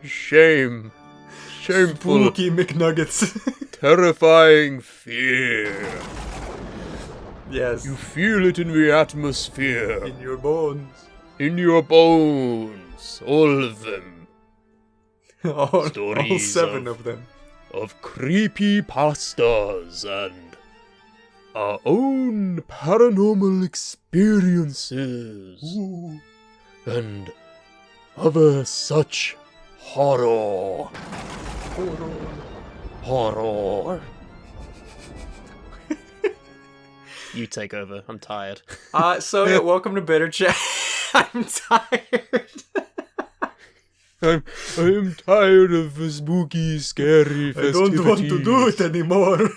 shame, shameful, Spooky McNuggets. terrifying fear. Yes. You feel it in the atmosphere, In your bones. in your bones, all of them. All Stories 7 of- of them. Of creepy pastas and our own paranormal experiences and other such horror. Horror. You take over. I'm tired. So yeah, welcome to Bitter Chat. I'm tired. I'm tired of the spooky, scary I festivities. don't want to do it anymore.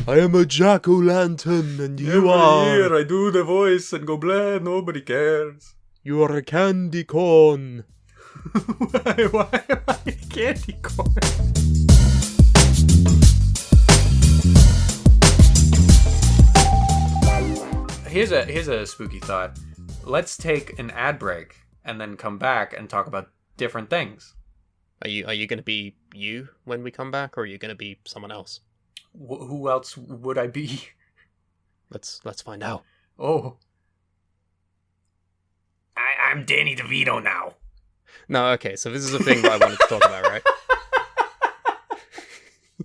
I am a jack-o'-lantern and you Every are... year I do the voice and go blah, nobody cares. You are a candy corn. Why am I a candy corn? Here's a spooky thought. Let's take an ad break and then come back and talk about different things. Are you going to be you when we come back, or are you going to be someone else? Who else would I be? Let's find out. Oh. I'm Danny DeVito now. No, okay. So this is a thing that I wanted to talk about,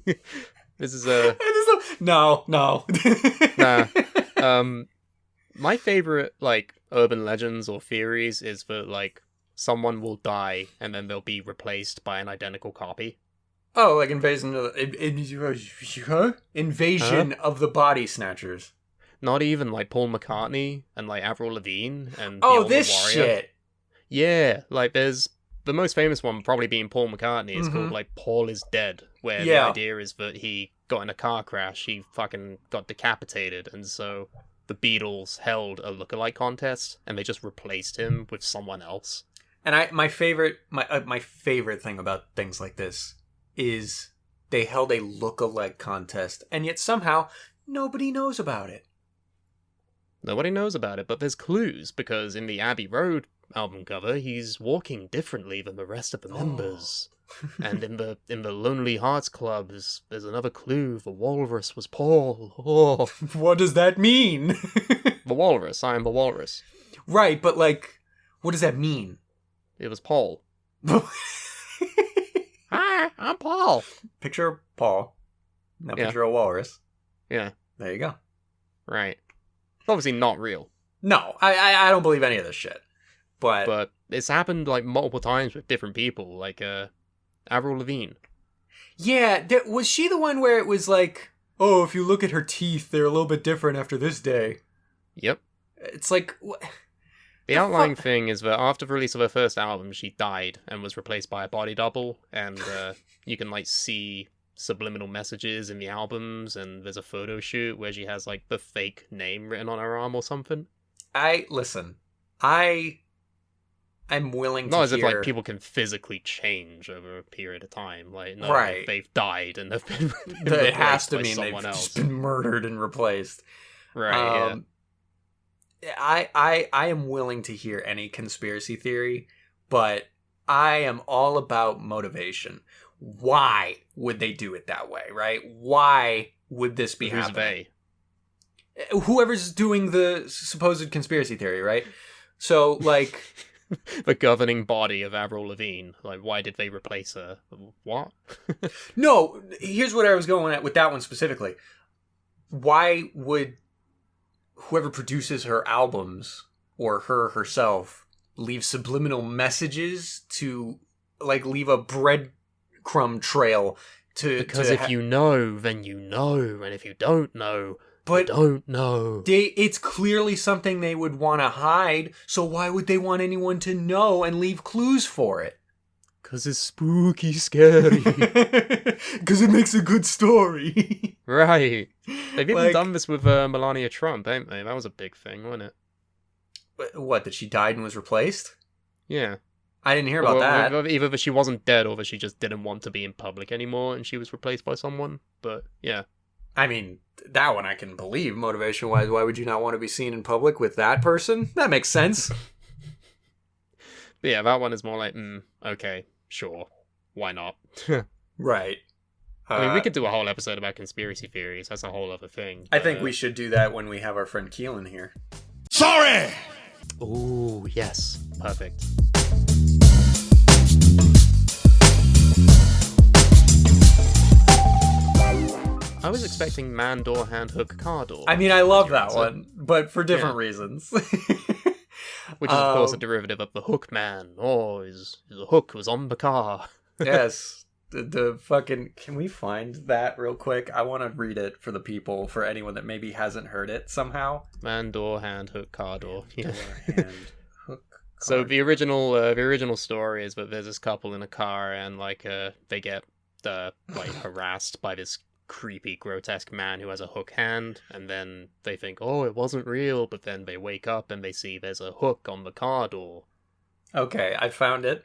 right? This is a No. nah. My favorite like urban legends or theories is that like someone will die and then they'll be replaced by an identical copy. Oh, like invasion of invasion of the body snatchers. Not even like Paul McCartney and like Avril Lavigne and the Oh, Ultimate this Warrior. shit. Yeah, like there's the most famous one probably being Paul McCartney. It's Mhm. called like Paul is Dead, where Yeah. the idea is that he got in a car crash, he fucking got decapitated, and so the Beatles held a lookalike contest and they just replaced him with someone else. And my favorite thing about things like this is they held a look-alike contest, and yet somehow nobody knows about it. Nobody knows about it, but there's clues, because in the Abbey Road album cover, he's walking differently than the rest of the members. And in the Lonely Hearts Club, there's another clue. The walrus was Paul. Oh, What does that mean? the walrus. I am the walrus. Right, but like, what does that mean? It was Paul. Hi, I'm Paul. Picture Paul. Now Yeah. picture a walrus. Yeah, There you go. right. It's obviously not real, No, I don't believe any of this shit. but it's happened like multiple times with different people, like Avril Lavigne. yeah, was she the one where it was like, oh, if you look at her teeth, they're a little bit different after this day? Yep. It's like, The The outlying fuck? thing is that after the release of her first album, she died and was replaced by a body double, and you can like see subliminal messages in the albums, and there's a photo shoot where she has like the fake name written on her arm or something. I'm willing to Not as hear... if like people can physically change over a period of time. Like no, Right. they've died and they've been that it has replaced to by mean they've someone else. just been murdered and replaced. Right. I am willing to hear any conspiracy theory, but I am all about motivation. Why would they do it that way, right? Why would this be Yeah. Who's happening? they? Whoever's doing the supposed conspiracy theory, right? So, like, The governing body of Avril Lavigne. Like, why did they replace her? What? no, here's what I was going at with that one specifically. Why would whoever produces her albums, or her herself, leave subliminal messages to, like, leave a breadcrumb trail Because if you know, then you know, and if you don't know, you don't know. It's clearly something they would want to hide, so why would they want anyone to know and leave clues for it? Because it's spooky scary. Because it makes a good story. Right. They've even done this with Melania Trump, ain't they? That was a big thing, wasn't it? What, that she died and was replaced? Yeah. I didn't hear about that. Either that she wasn't dead or that she just didn't want to be in public anymore and she was replaced by someone. But, yeah. I mean, that one I can believe, motivation-wise. Why would you not want to be seen in public with that person? That makes sense. But yeah, that one is more like, okay, sure. Why not? Right. I mean, we could do a whole episode about conspiracy theories. That's a whole other thing. I think we should do that when we have our friend Keelan here. Sorry! Ooh, yes. Perfect. I was expecting man door, hand hook, car door. I mean, I love that one, but for different reasons. Which is, of course, a derivative of the hook man. Oh, the hook was on the car. Yes. The fucking... Can we find that real quick? I want to read it for the people, for anyone that maybe hasn't heard it somehow. Man door, hand hook, car door. Yeah. Door, hand, hook, car. So the original story is that there's this couple in a car and they get harassed by this creepy, grotesque man who has a hook hand, and then they think, oh, it wasn't real, but then they wake up and they see there's a hook on the car door. Okay, I found it.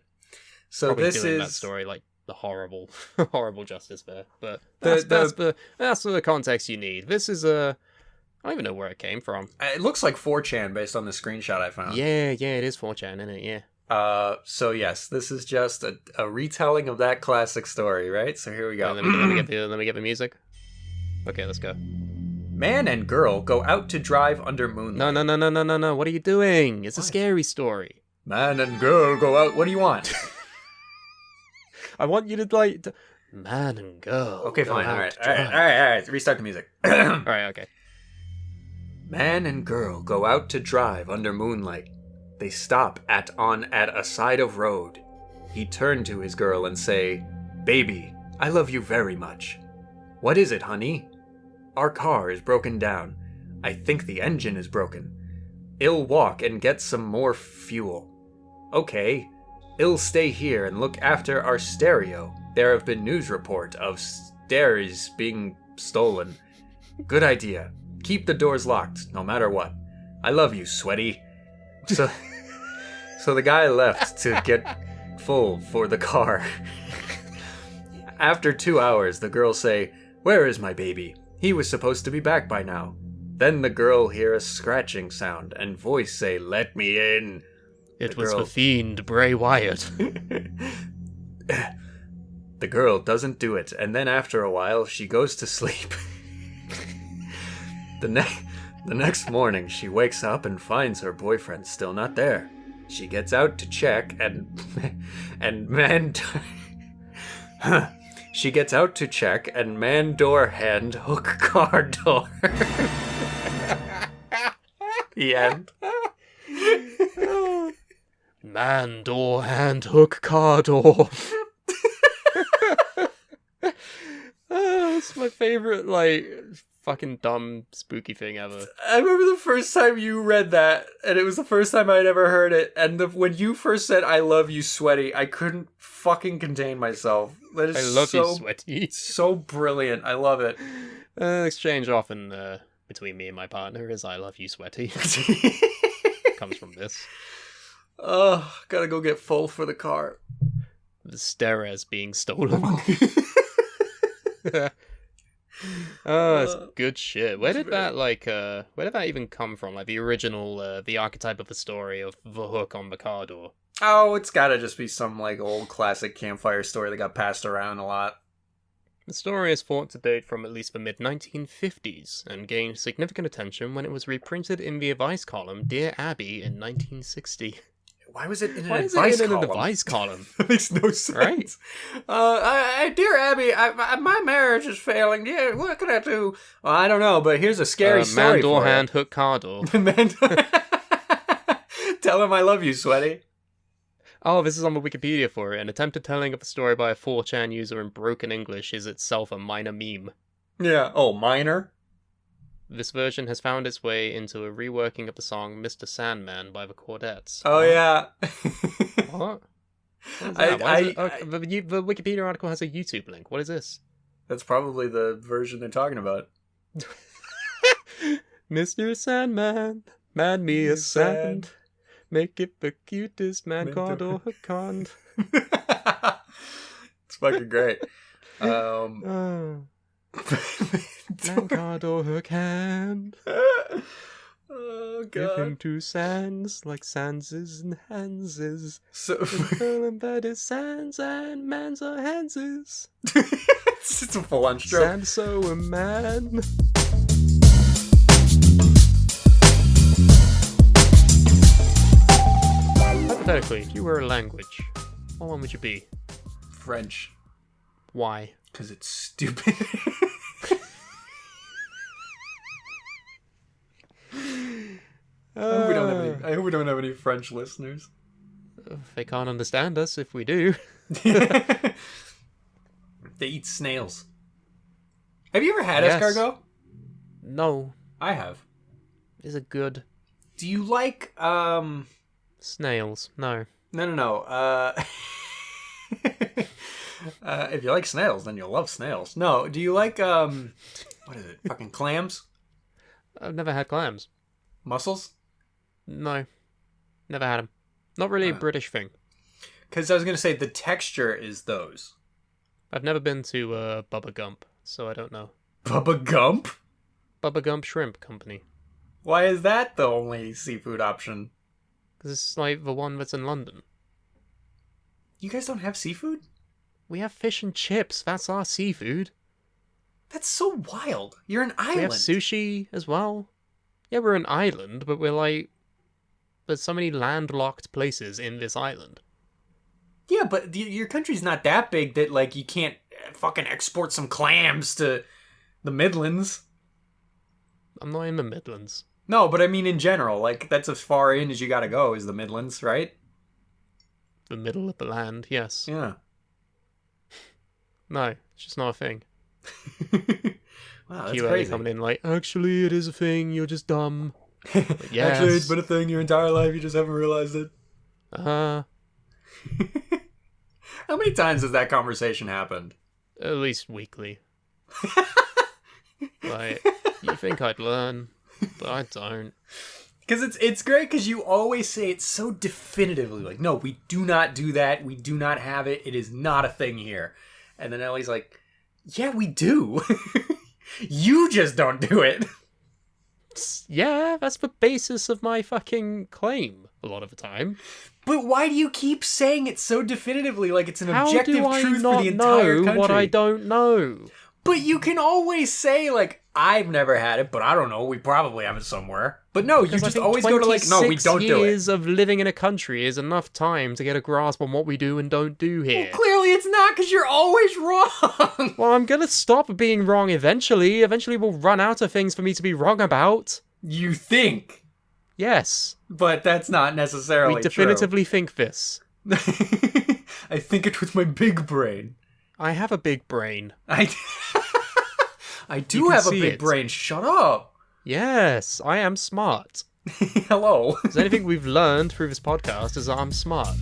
So Probably this doing is that story the horrible justice there, but that's the context you need. This is I don't even know where it came from. It looks like 4chan based on the screenshot I found. Yeah, it is 4chan, isn't it? Yeah. So yes, this is just a retelling of that classic story, right? So here we go. Let me get the music. Okay, let's go. Man and girl go out to drive under moonlight. No. What are you doing? It's a scary story. Man and girl go out. What do you want? I want you to man and girl. Okay, fine. All right. Restart the music. All right, okay. Man and girl go out to drive under moonlight. They stop at a side of road. He turned to his girl and say, "Baby, I love you very much." "What is it, honey?" "Our car is broken down. I think the engine is broken. I'll walk and get some more fuel." "Okay. I'll stay here and look after our stereo. There have been news report of stereos being stolen." "Good idea. Keep the doors locked, no matter what. I love you, sweaty." So the guy left to get full for the car. After 2 hours, the girl say, "Where is my baby? He was supposed to be back by now." Then the girl hear a scratching sound and voice say, "Let me in." It was the fiend, Bray Wyatt. The girl doesn't do it, and then after a while, she goes to sleep. The next morning, she wakes up and finds her boyfriend still not there. She gets out to check, She gets out to check, and man door hand hook car door. The end. Man door hand hook car door. That's my favorite, fucking dumb, spooky thing ever. I remember the first time you read that, and it was the first time I'd ever heard it, and when you first said, "I love you, sweaty," I couldn't fucking contain myself. That is I love you, sweaty. So brilliant. I love it. Exchange often between me and my partner is "I love you, sweaty." Comes from this. Oh, gotta go get full for the car. The stereos being stolen. Oh, it's good shit. Where did that even come from? The original, the archetype of the story of the hook on the car door. Oh, it's gotta just be some, old classic campfire story that got passed around a lot. The story is thought to date from at least the mid-1950s, and gained significant attention when it was reprinted in the advice column Dear Abby in 1960. Why was it in an Why advice is it in column? an advice column? That makes no sense. Right? Dear Abby, my marriage is failing. Yeah, what can I do? Well, I don't know, but here's a scary story man door for hand hook car door. Tell him I love you, sweaty. Oh, this is on the Wikipedia for it. An attempted telling of a story by a 4chan user in broken English is itself a minor meme. Yeah. Oh, minor? This version has found its way into a reworking of the song Mr. Sandman by the Chordettes. Oh, yeah. What? What is that? The Wikipedia article has a YouTube link. What is this? That's probably the version they're talking about. Mr. Sandman, man me a sand. Make it the cutest man called or her conned. It's fucking great. Man called or her can. Oh, Give him God. 2 sands like Sanses and Hanses. So, And that is sands and mans are Hanses. it's a full-on stroke. Sand so a man. Hypothetically, if you were a language, what one would you be? French. Why? Because it's stupid. I hope we don't have any French listeners. They can't understand us if we do. They eat snails. Have you ever had Yes. escargot? No. I have. Is it good? Do you like Snails. No. No. If you like snails, then you'll love snails. No, do you like what is it? Fucking clams? I've never had clams. Mussels? No. Never had them. Not really a British thing. Because I was gonna say the texture is those. I've never been to Bubba Gump, so I don't know. Bubba Gump? Bubba Gump Shrimp Company. Why is that the only seafood option? Because it's like the one that's in London. You guys don't have seafood? We have fish and chips. That's our seafood. That's so wild. You're an island. We have sushi as well. Yeah, we're an island, but we're like... There's so many landlocked places in this island. Yeah, but your country's not that big that, like, you can't fucking export some clams to the Midlands. I'm not in the Midlands. No, but I mean in general. Like, that's as far in as you gotta go is the Midlands, right? The middle of the land, yes. Yeah. No, it's just not a thing. Wow, that's QA crazy. coming in like, actually, it is a thing, you're just dumb. Like, yes. Actually, it's been a thing your entire life, you just haven't realized it. How many times has that conversation happened? At least weekly. Like, you think I'd learn, but I don't. Because it's great because you always say it so definitively. Like, no, we do not do that. We do not have it. It is not a thing here. And then Ellie's like, yeah, we do. You just don't do it. Yeah, that's the basis of my fucking claim a lot of the time. But why do you keep saying it so definitively like it's an How objective do I truth not for the entire know country? what I don't know? But you can always say, like, I've never had it, but I don't know, we probably have it somewhere. But no, Because you I just think always go to, like, no, we 26 don't do it. years of living in a country is enough time to get a grasp on what we do and don't do here. Well, clearly it's not, because you're always wrong. Well, I'm gonna stop being wrong eventually. Eventually we'll run out of things for me to be wrong about. You think, Yes. but that's not necessarily We definitively think this. true. I think it with my big brain. I have a big brain. I You do can have a see big it. brain. Shut up. Yes, I am smart. Hello. Is anything we've learned through this podcast is that I'm smart.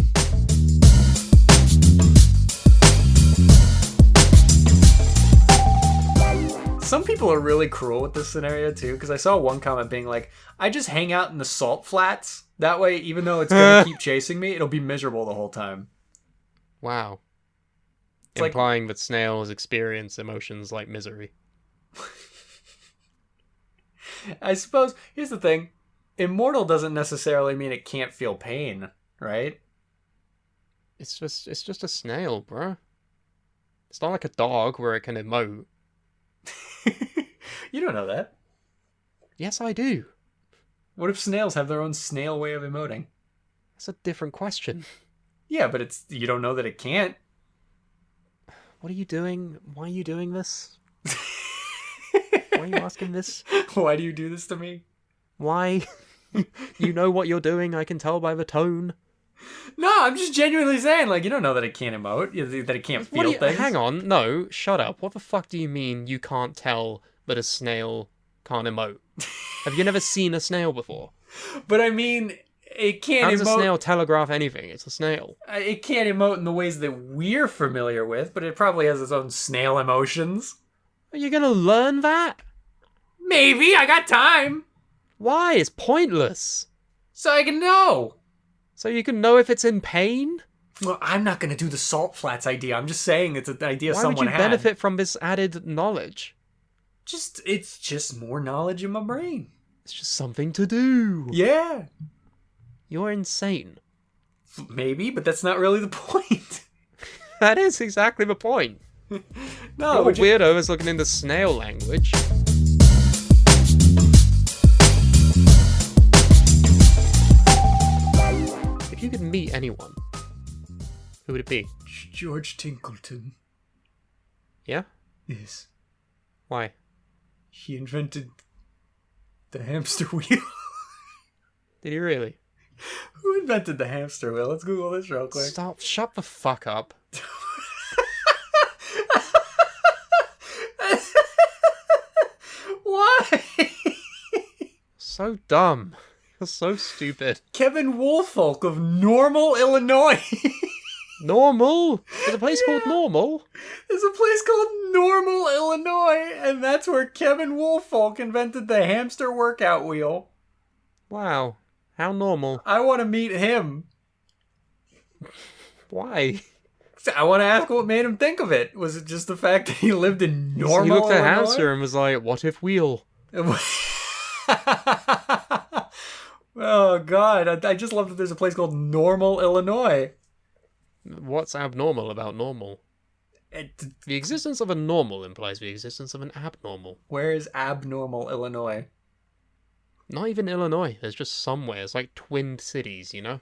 Some people are really cruel with this scenario too, because I saw one comment being like, I just hang out in the salt flats. That way, even though it's going to keep chasing me, it'll be miserable the whole time. Wow. It's like- Implying that snails experience emotions like misery. I suppose, here's the thing. Immortal doesn't necessarily mean it can't feel pain, right? It's just a snail, bruh. It's not like a dog where it can emote. You don't know that. Yes, I do. What if snails have their own snail way of emoting? That's a different question. Yeah, but it's you don't know that it can't. What are you doing? Why are you doing this? Why are you asking this? Why do you do this to me? Why? You know what you're doing, I can tell by the tone. No, I'm just genuinely saying, like, you don't know that it can't emote, that it can't feel things. Hang on, no, shut up. What the fuck do you mean you can't tell that a snail can't emote? Have you never seen a snail before? But I mean, it can't How does a emote. snail telegraph anything? It's a snail. It can't emote in the ways that we're familiar with, but it probably has its own snail emotions. Are you gonna learn that? Maybe, I got time. Why? It's pointless. So I can know. So you can know if it's in pain? Well, I'm not going to do the salt flats idea. I'm just saying it's an idea Why someone would you had. benefit from this added knowledge? It's just more knowledge in my brain. It's just something to do. Yeah. You're insane. Maybe, but that's not really the point. That is exactly the point. No, You're a weirdo who's looking into snail language. If you could meet anyone, who would it be? George Tinkleton. Yeah? Yes. Why? He invented the hamster wheel. Did he really? Who invented the hamster wheel? Let's Google this real quick. Stop, shut the fuck up. Why? So dumb. You're so stupid. Kevin Woolfolk of Normal, Illinois. Normal? There's a place called Normal? There's a place called Normal, Illinois, and that's where Kevin Woolfolk invented the hamster workout wheel. Wow. How normal. I want to meet him. Why? I want to ask what made him think of it. Was it just the fact that he lived in Normal, He looked at Illinois? hamster and was like, what if wheel? Oh, God. I just love that there's a place called Normal, Illinois. What's abnormal about normal? The existence of a normal implies the existence of an abnormal. Where is abnormal, Illinois? Not even Illinois. There's just somewhere. It's like twin cities, you know?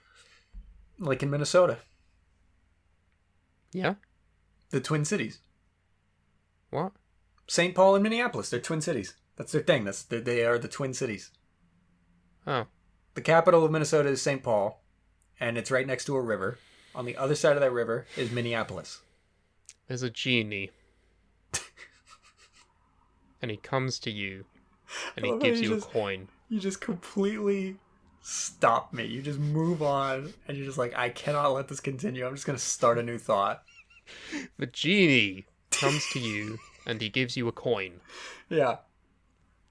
Like in Minnesota. Yeah? The Twin Cities. What? St. Paul and Minneapolis. They're twin cities. That's their thing. They are the Twin Cities. Oh. The capital of Minnesota is St. Paul, and it's right next to a river. On the other side of that river is Minneapolis. There's a genie. And he comes to you. And he gives you a coin. You just completely stop me. You just move on, and you're just like, I cannot let this continue. I'm just going to start a new thought. The genie comes to you, and he gives you a coin. Yeah.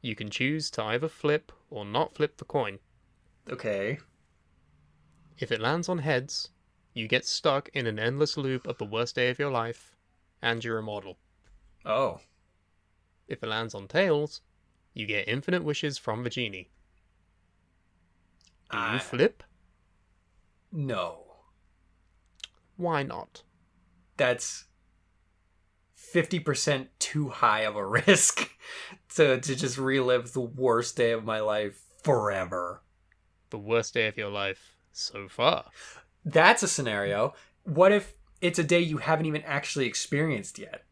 You can choose to either flip or not flip the coin. Okay. If it lands on heads, you get stuck in an endless loop of the worst day of your life, and you're immortal. Oh. If it lands on tails, you get infinite wishes from the genie. Do you flip? No. Why not? That's 50% too high of a risk to just relive the worst day of my life forever. The worst day of your life so far. That's a scenario. What if it's a day you haven't even actually experienced yet?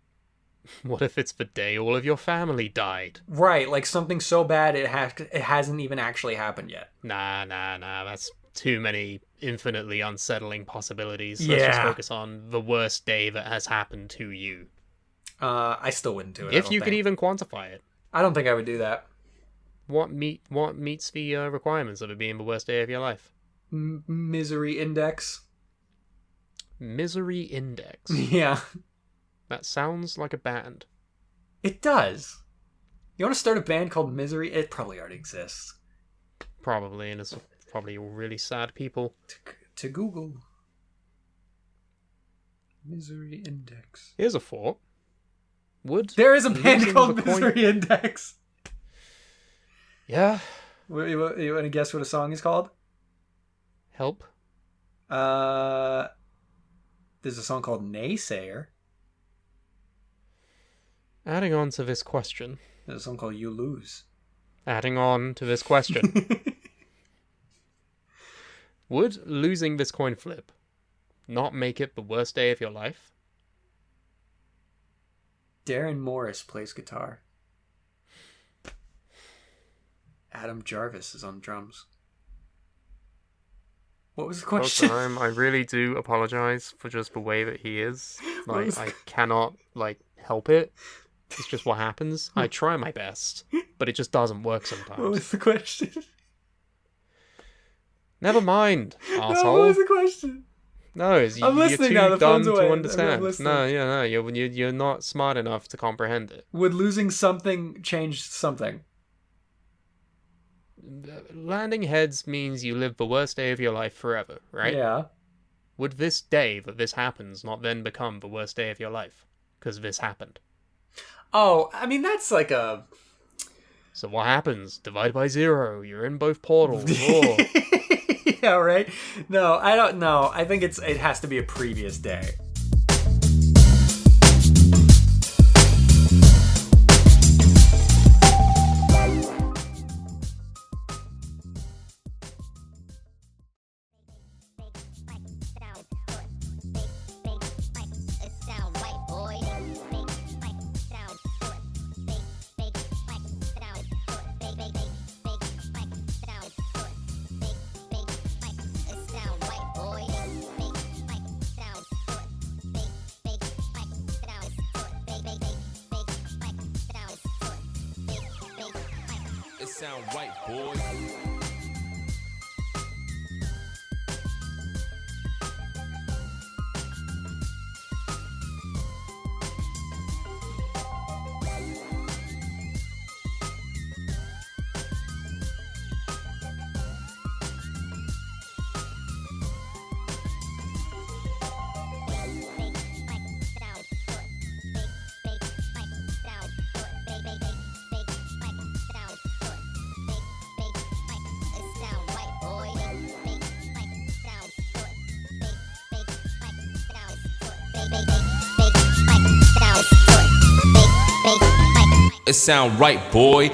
What if it's the day all of your family died? Right, like something so bad it hasn't even actually happened yet. Nah, that's too many infinitely unsettling possibilities. Let's just focus on the worst day that has happened to you. I still wouldn't do it. If you could even quantify it. I don't think I would do that. What meets the requirements of it being the worst day of your life? Misery index. Misery index. Yeah. That sounds like a band. It does. You want to start a band called Misery? It probably already exists. Probably, and it's probably all really sad people. To Google. Misery index. Here's a thought. There is a band losing called the coin- Misery Index. Yeah. You want to guess what a song is called? Help. There's a song called Naysayer. Adding on to this question. There's a song called You Lose. Adding on to this question. Would losing this coin flip not make it the worst day of your life? Darren Morris plays guitar. Adam Jarvis is on drums. What was the Dr. question? Home, I really do apologize for just the way that he is. Like, was- I cannot, like, help it. It's just what happens. I try my best, but it just doesn't work sometimes. What was the question? Never mind, No, asshole. what was the question? No, I'm you're listening too now, the dumb phone's away. to I'm understand. listening. No, you're not smart enough to comprehend it. Would losing something change something? Landing heads means you live the worst day of your life forever, right? Yeah. Would this day that this happens not then become the worst day of your life? Because this happened. Oh, I mean, that's like a... So what happens? Divide by 0. You're in both portals. Oh. Yeah, right? No, I don't know. I think it has to be a previous day. It sound right, boy. It sound right, boy.